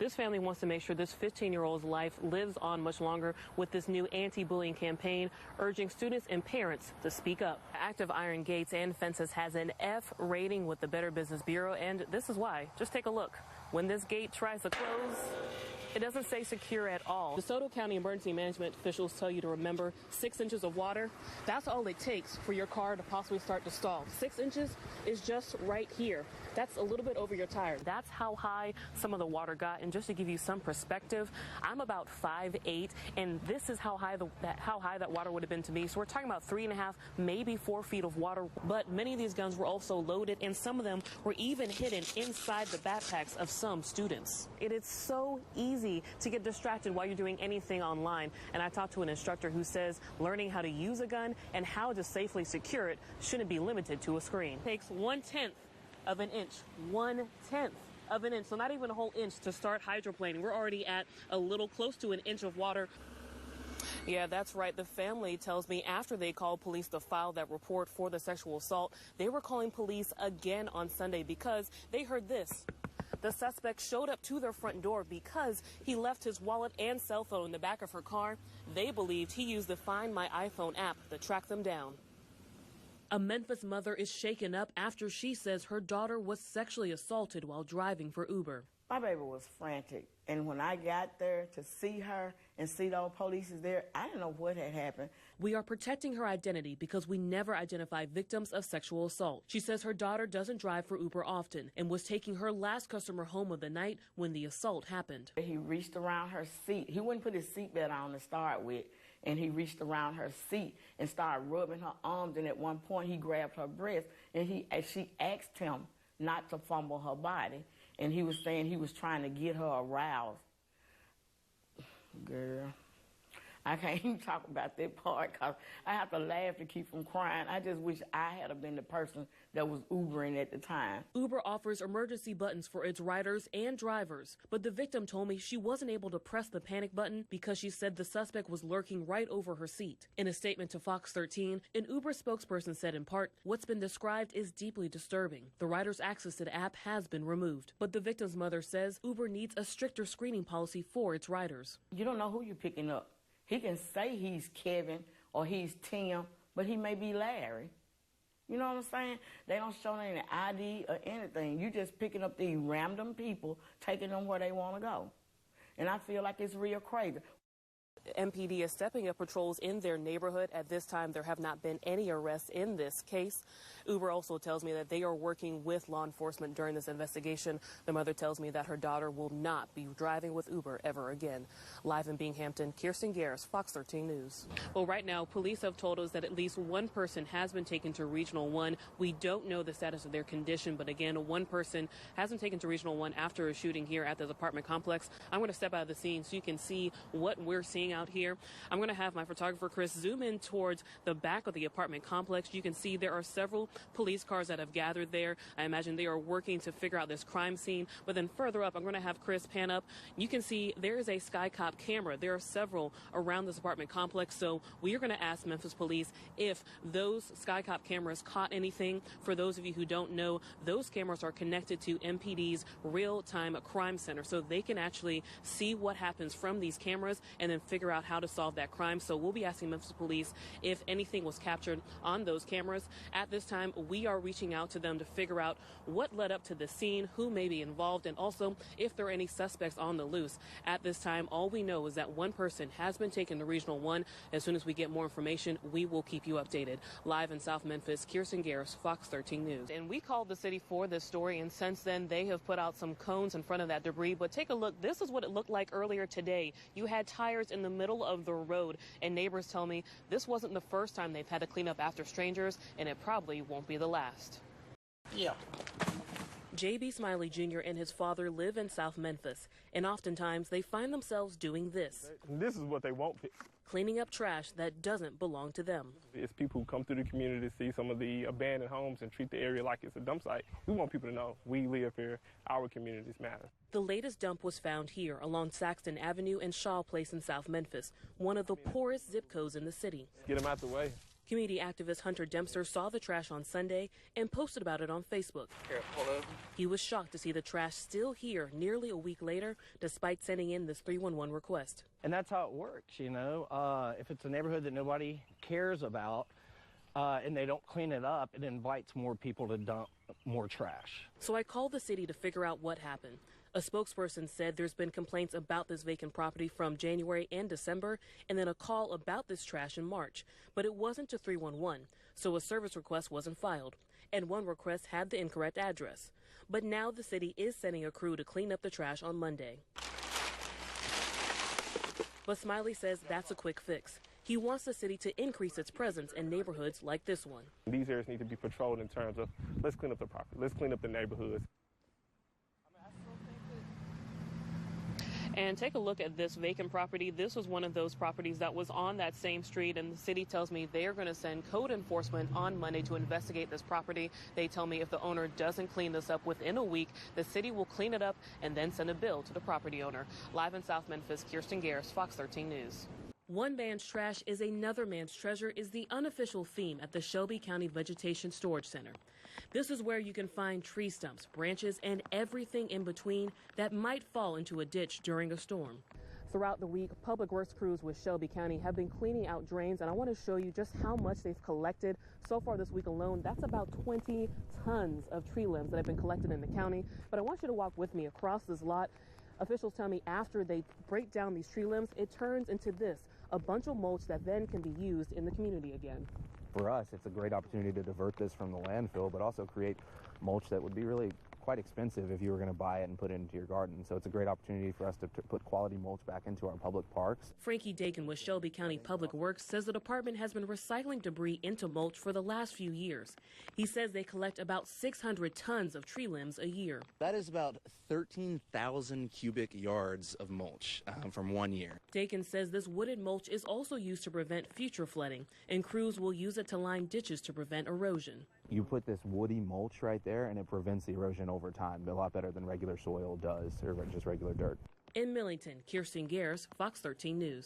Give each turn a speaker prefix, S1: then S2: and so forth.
S1: This family wants to make sure this 15-year-old's life lives on much longer with this new anti-bullying campaign, urging students and parents to speak up. Active Iron Gates and Fences has an F rating with the Better Business Bureau, and this is why. Just take a look. When this gate tries to close, it doesn't stay secure at all. DeSoto County emergency management officials tell you to remember 6 inches of water. That's all it takes for your car to possibly start to stall. 6 inches is just right here. That's a little bit over your tire. That's how high some of the water got. And just to give you some perspective, I'm about 5'8", and this is how high that water would have been to me. So we're talking about 3.5, maybe 4 feet of water. But many of these guns were also loaded, and some of them were even hidden inside the backpacks of some students. It is so easy to get distracted while you're doing anything online. And I talked to an instructor who says learning how to use a gun and how to safely secure it shouldn't be limited to a screen. It takes 1/10 of an inch, 1/10 of an inch, so not even a whole inch to start hydroplaning. We're already at a little close to an inch of water. Yeah, that's right. The family tells me after they called police to file that report for the sexual assault, they were calling police again on Sunday because they heard this. The suspect showed up to their front door because he left his wallet and cell phone in the back of her car. They believed he used the Find My iPhone app to track them down. A Memphis mother is shaken up after she says her daughter was sexually assaulted while driving for Uber.
S2: My baby was frantic, and when I got there to see her and see those police there, I didn't know what had happened.
S1: We are protecting her identity because we never identify victims of sexual assault. She says her daughter doesn't drive for Uber often and was taking her last customer home of the night when the assault happened.
S2: He reached around her seat. He wouldn't put his seatbelt on to start with, and he reached around her seat and started rubbing her arms, and at one point he grabbed her breast, and she asked him not to fumble her body. And he was saying he was trying to get her aroused. Girl, I can't even talk about that part because I have to laugh to keep from crying. I just wish I had been the person that was Ubering at the time.
S1: Uber offers emergency buttons for its riders and drivers, but the victim told me she wasn't able to press the panic button because she said the suspect was lurking right over her seat. In a statement to Fox 13, an Uber spokesperson said in part, what's been described is deeply disturbing. The rider's access to the app has been removed, but the victim's mother says Uber needs a stricter screening policy for its riders.
S2: You don't know who you're picking up. He can say he's Kevin or he's Tim, but he may be Larry. You know what I'm saying? They don't show any ID or anything. You just picking up these random people, taking them where they want to go. And I feel like it's real crazy.
S1: MPD is stepping up patrols in their neighborhood. At this time, there have not been any arrests in this case. Uber also tells me that they are working with law enforcement during this investigation. The mother tells me that her daughter will not be driving with Uber ever again. Live in Binghamton, Kirstin Garriss, Fox 13 News. Well, right now, police have told us that at least one person has been taken to Regional 1. We don't know the status of their condition, but again, one person has been taken to Regional 1 after a shooting here at this apartment complex. I'm going to step out of the scene so you can see what we're seeing out here. I'm going to have my photographer Chris zoom in towards the back of the apartment complex. You can see there are several police cars that have gathered there. I imagine they are working to figure out this crime scene. But then further up, I'm going to have Chris pan up. You can see there is a SkyCop camera. There are several around this apartment complex. So we are going to ask Memphis police if those SkyCop cameras caught anything. For those of you who don't know, those cameras are connected to MPD's real-time crime center. So they can actually see what happens from these cameras and then figure out how to solve that crime. So we'll be asking Memphis police if anything was captured on those cameras. At this time, we are reaching out to them to figure out what led up to the scene, who may be involved, and also if there are any suspects on the loose. At this time, all we know is that one person has been taken to Regional 1. As soon as we get more information, we will keep you updated. Live in South Memphis, Kirstin Garriss, Fox 13 News. And we called the city for this story, and since then, they have put out some cones in front of that debris. But take a look. This is what it looked like earlier today. You had tires in the middle of the road, and neighbors tell me this wasn't the first time they've had to clean up after strangers, and it probably won't be the last.
S2: Yeah.
S1: J.B. Smiley Jr. and his father live in South Memphis, and oftentimes they find themselves doing this.
S3: This is what they won't pick.
S1: Cleaning up trash that doesn't belong to them.
S3: It's people who come through the community to see some of the abandoned homes and treat the area like it's a dump site. We want people to know we live here, our communities matter.
S1: The latest dump was found here along Saxton Avenue and Shaw Place in South Memphis, one of the poorest zip codes in the city.
S3: Get them out the way.
S1: Community activist Hunter Dempster saw the trash on Sunday and posted about it on Facebook.
S4: Here, pull over.
S1: He was shocked to see the trash still here nearly a week later, despite sending in this 311 request.
S5: And that's how it works, you know. If it's a neighborhood that nobody cares about and they don't clean it up, it invites more people to dump more trash.
S1: So I called the city to figure out what happened. A spokesperson said there's been complaints about this vacant property from January and December, and then a call about this trash in March. But it wasn't to 311, so a service request wasn't filed, and one request had the incorrect address. But now the city is sending a crew to clean up the trash on Monday. But Smiley says that's a quick fix. He wants the city to increase its presence in neighborhoods like this one.
S3: These areas need to be patrolled in terms of, let's clean up the property, let's clean up the neighborhoods.
S1: And take a look at this vacant property. This was one of those properties that was on that same street, and the city tells me they are going to send code enforcement on Monday to investigate this property. They tell me if the owner doesn't clean this up within a week, the city will clean it up and then send a bill to the property owner. Live in South Memphis, Kirstin Garriss, Fox 13 News. One man's trash is another man's treasure is the unofficial theme at the Shelby County Vegetation Storage Center. This is where you can find tree stumps, branches, and everything in between that might fall into a ditch during a storm. Throughout the week, public works crews with Shelby County have been cleaning out drains, and I want to show you just how much they've collected. So far this week alone, that's about 20 tons of tree limbs that have been collected in the county. But I want you to walk with me across this lot. Officials tell me after they break down these tree limbs, it turns into this, a bunch of mulch that then can be used in the community again.
S6: For us, it's a great opportunity to divert this from the landfill, but also create mulch that would be really quite expensive if you were going to buy it and put it into your garden. So it's a great opportunity for us to put quality mulch back into our public parks.
S1: Frankie Dakin with Shelby County Public Works says the department has been recycling debris into mulch for the last few years. He says they collect about 600 tons of tree limbs a year.
S7: That is about 13,000 cubic yards of mulch from 1 year.
S1: Dakin says this wooded mulch is also used to prevent future flooding, and crews will use it to line ditches to prevent erosion.
S6: You put this woody mulch right there and it prevents the erosion over time, a lot better than regular soil does, or just regular dirt.
S1: In Millington, Kirstin Garriss, Fox 13 News.